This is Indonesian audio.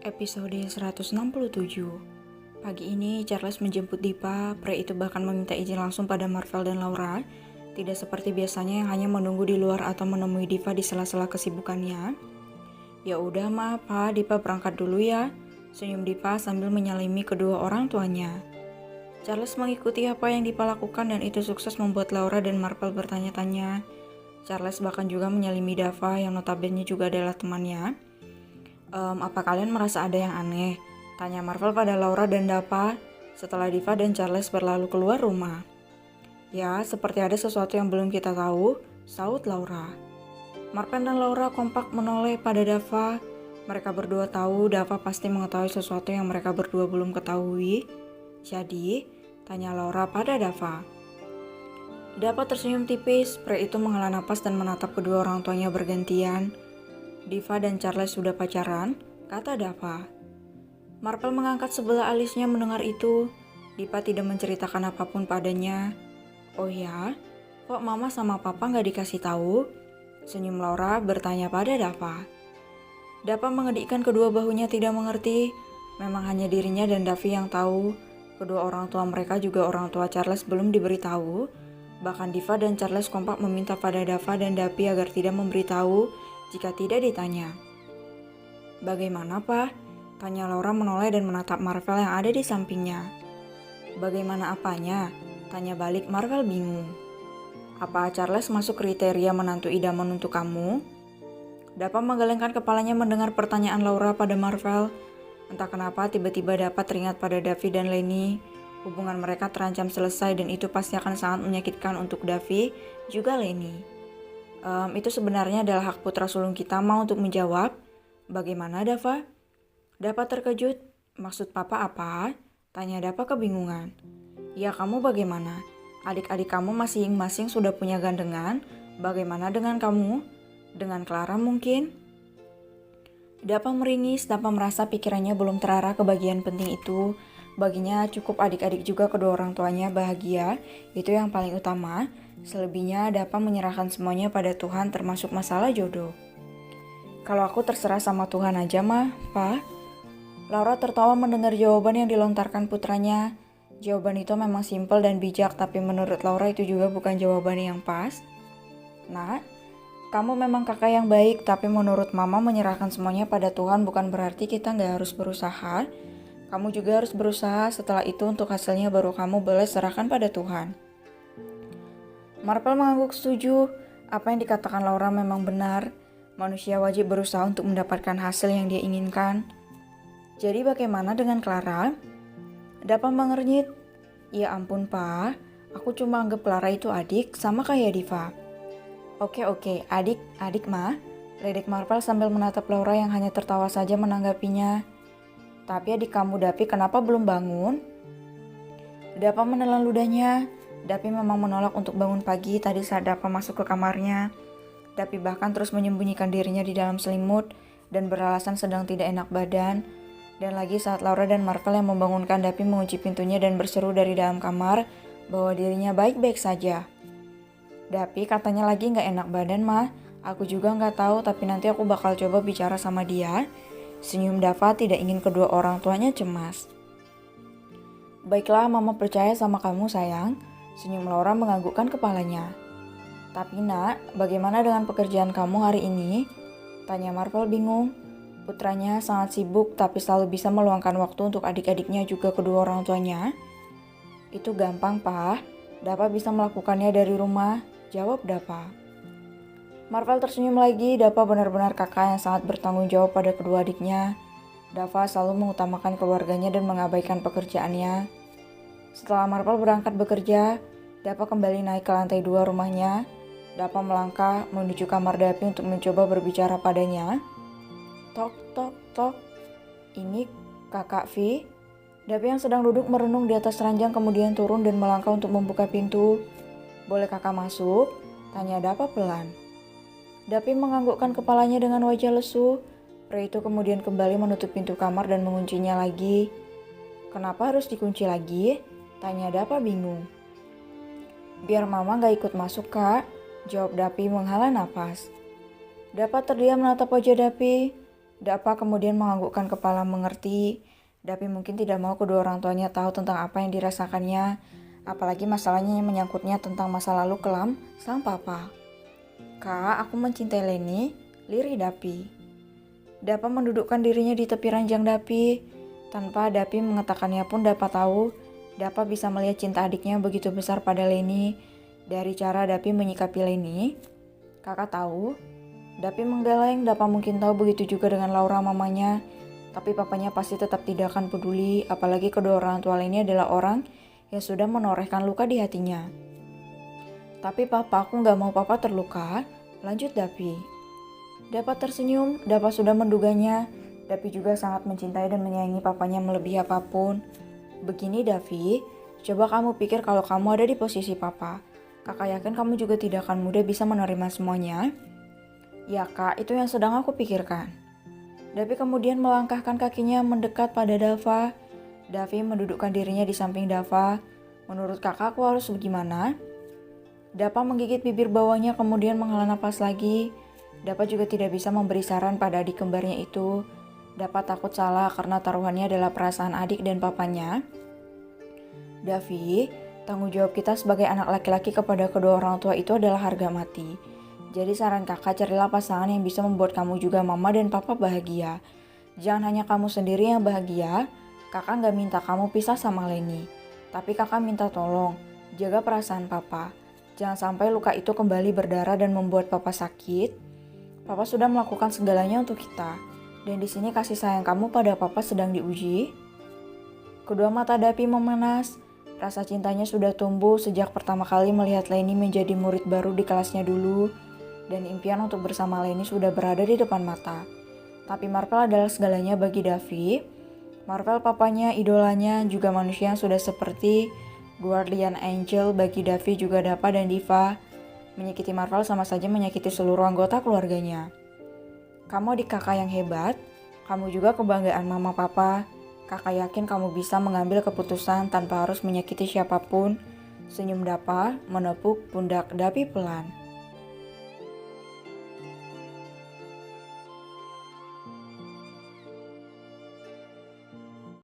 Episode 167. Pagi ini Charles menjemput Dipa. Pria itu bahkan meminta izin langsung pada Marvel dan Laura. Tidak seperti biasanya yang hanya menunggu di luar atau menemui Diva di sela-sela kesibukannya. Ya udah ma, Pa, Dipa berangkat dulu ya. Senyum Dipa sambil menyalimi kedua orang tuanya. Charles mengikuti apa yang Dipa lakukan dan itu sukses membuat Laura dan Marvel bertanya-tanya. Charles bahkan juga menyalimi Dava yang notabene juga adalah temannya. Apa kalian merasa ada yang aneh? Tanya Marvel pada Laura dan Dapa setelah Diva dan Charles berlalu keluar rumah. Ya, seperti ada sesuatu yang belum kita tahu, saut Laura. Marvel dan Laura kompak menoleh pada Dava. Mereka berdua tahu Dava pasti mengetahui sesuatu yang mereka berdua belum ketahui. Jadi, tanya Laura pada Dava. Dava tersenyum tipis, pria itu menghela napas dan menatap kedua orang tuanya bergantian. Diva dan Charles sudah pacaran, kata Dava. Marvel mengangkat sebelah alisnya mendengar itu. Diva tidak menceritakan apapun padanya. Oh ya, kok mama sama papa gak dikasih tahu? Senyum Laura bertanya pada Dava. Dava mengedikkan kedua bahunya tidak mengerti. Memang hanya dirinya dan Davi yang tahu. Kedua orang tua mereka juga orang tua Charles belum diberitahu. Bahkan Diva dan Charles kompak meminta pada Dava dan Davi agar tidak memberitahu jika tidak ditanya. Bagaimana, Pak? Tanya Laura menoleh dan menatap Marvel yang ada di sampingnya. Bagaimana apanya? Tanya balik Marvel bingung. Apa Charles masuk kriteria menantu idaman untuk kamu? Dapa menggelengkan kepalanya mendengar pertanyaan Laura pada Marvel. Entah kenapa tiba-tiba dapat teringat pada Davi dan Lenny. Hubungan mereka terancam selesai dan itu pasti akan sangat menyakitkan untuk Davi juga Lenny. Itu sebenarnya adalah hak putra sulung kita mau untuk menjawab. Bagaimana Dava? Dava terkejut. Maksud papa apa? Tanya Dava kebingungan. Ya kamu bagaimana? Adik-adik kamu masing-masing sudah punya gandengan. Bagaimana dengan kamu? Dengan Clara mungkin? Dava meringis. Dava merasa pikirannya belum terarah ke bagian penting itu. Baginya cukup adik-adik juga kedua orang tuanya bahagia. Itu yang paling utama. Selebihnya Dapa menyerahkan semuanya pada Tuhan termasuk masalah jodoh. Kalau aku terserah sama Tuhan aja mah, Pa. Laura tertawa mendengar jawaban yang dilontarkan putranya. Jawaban itu memang simpel dan bijak, tapi menurut Laura itu juga bukan jawaban yang pas. Nak, kamu memang kakak yang baik, tapi menurut Mama menyerahkan semuanya pada Tuhan bukan berarti kita nggak harus berusaha. Kamu juga harus berusaha, setelah itu untuk hasilnya baru kamu boleh serahkan pada Tuhan. Marvel mengangguk setuju. Apa yang dikatakan Laura memang benar. Manusia wajib berusaha untuk mendapatkan hasil yang dia inginkan. Jadi bagaimana dengan Clara? Dapa mengernyit. Ya ampun Pa, aku cuma anggap Clara itu adik sama kayak Diva. Oke, adik Ma. Ledek Marvel sambil menatap Laura yang hanya tertawa saja menanggapinya. Tapi adik kamu Davi kenapa belum bangun? Dapa menelan ludahnya. Dapi memang menolak untuk bangun pagi tadi saat Dapa masuk ke kamarnya. Dapi bahkan terus menyembunyikan dirinya di dalam selimut dan beralasan sedang tidak enak badan. Dan lagi saat Laura dan Marvel yang membangunkan Dapi mengunci pintunya dan berseru dari dalam kamar bahwa dirinya baik-baik saja. Dapi katanya lagi gak enak badan mah. Aku juga gak tahu tapi nanti aku bakal coba bicara sama dia. Senyum Dava tidak ingin kedua orang tuanya cemas. Baiklah, Mama percaya sama kamu sayang. Senyum Laura menganggukkan kepalanya. Tapi nak, bagaimana dengan pekerjaan kamu hari ini? Tanya Marvel bingung. Putranya sangat sibuk tapi selalu bisa meluangkan waktu untuk adik-adiknya juga kedua orang tuanya. Itu gampang, Pa. Dapa bisa melakukannya dari rumah. Jawab Dapa. Marvel tersenyum lagi. Dapa benar-benar kakak yang sangat bertanggung jawab pada kedua adiknya. Dava selalu mengutamakan keluarganya dan mengabaikan pekerjaannya. Setelah Marvel berangkat bekerja, Dapa kembali naik ke lantai 2 rumahnya. Dapa melangkah menuju kamar Dapi untuk mencoba berbicara padanya. Tok, tok, tok. Ini kakak Vi. Dapi yang sedang duduk merenung di atas ranjang kemudian turun dan melangkah untuk membuka pintu. Boleh kakak masuk? Tanya Dapa pelan. Dapi menganggukkan kepalanya dengan wajah lesu. Pria itu kemudian kembali menutup pintu kamar dan menguncinya lagi. Kenapa harus dikunci lagi? Tanya Dapa bingung. Biar mama gak ikut masuk kak, jawab Dapi menghela napas. Dapa terdiam menatap wajah Dapi. Dapa kemudian menganggukkan kepala mengerti. Dapi mungkin tidak mau kedua orang tuanya tahu tentang apa yang dirasakannya, apalagi masalahnya yang menyangkutnya tentang masa lalu kelam sang papa. Kak, aku mencintai Leni, lirih Dapi. Dapa mendudukkan dirinya di tepi ranjang Dapi. Tanpa Dapi mengatakannya pun Dapa tahu, Dapa bisa melihat cinta adiknya begitu besar pada Leni. Dari cara Dapi menyikapi Leni, kakak tahu, Dapi menggeleng. Dapa mungkin tahu begitu juga dengan Laura mamanya. Tapi papanya pasti tetap tidak akan peduli, apalagi kedua orang tua Leni adalah orang yang sudah menorehkan luka di hatinya. Tapi papa, aku gak mau papa terluka, lanjut Dapi. Dapa tersenyum, Dapa sudah menduganya. Dapi juga sangat mencintai dan menyayangi papanya melebihi apapun. Begini Davi, coba kamu pikir kalau kamu ada di posisi papa. Kakak yakin kamu juga tidak akan mudah bisa menerima semuanya. Ya kak, itu yang sedang aku pikirkan. Davi kemudian melangkahkan kakinya mendekat pada Dava. Davi mendudukkan dirinya di samping Dava. Menurut kakak aku harus bagaimana? Dapa menggigit bibir bawahnya kemudian menghela napas lagi. Dapa juga tidak bisa memberi saran pada adik kembarnya itu. Dapa takut salah karena taruhannya adalah perasaan adik dan papanya. Davi, tanggung jawab kita sebagai anak laki-laki kepada kedua orang tua itu adalah harga mati. Jadi saran kakak, carilah pasangan yang bisa membuat kamu juga mama dan papa bahagia. Jangan hanya kamu sendiri yang bahagia. Kakak gak minta kamu pisah sama Leni. Tapi kakak minta tolong, jaga perasaan papa. Jangan sampai luka itu kembali berdarah dan membuat papa sakit. Papa sudah melakukan segalanya untuk kita. Dan di sini kasih sayang kamu pada papa sedang diuji. Kedua mata Dapi memanas. Rasa cintanya sudah tumbuh sejak pertama kali melihat Leni menjadi murid baru di kelasnya dulu. Dan impian untuk bersama Leni sudah berada di depan mata. Tapi Marvel adalah segalanya bagi Davi. Marvel papanya, idolanya, juga manusia yang sudah seperti guardian angel bagi Davi juga Dapa dan Diva. Menyakiti Marvel sama saja menyakiti seluruh anggota keluarganya. Kamu adik kakak yang hebat, kamu juga kebanggaan mama papa. Kakak yakin kamu bisa mengambil keputusan tanpa harus menyakiti siapapun. Senyum Dapa menepuk pundak Dapi pelan.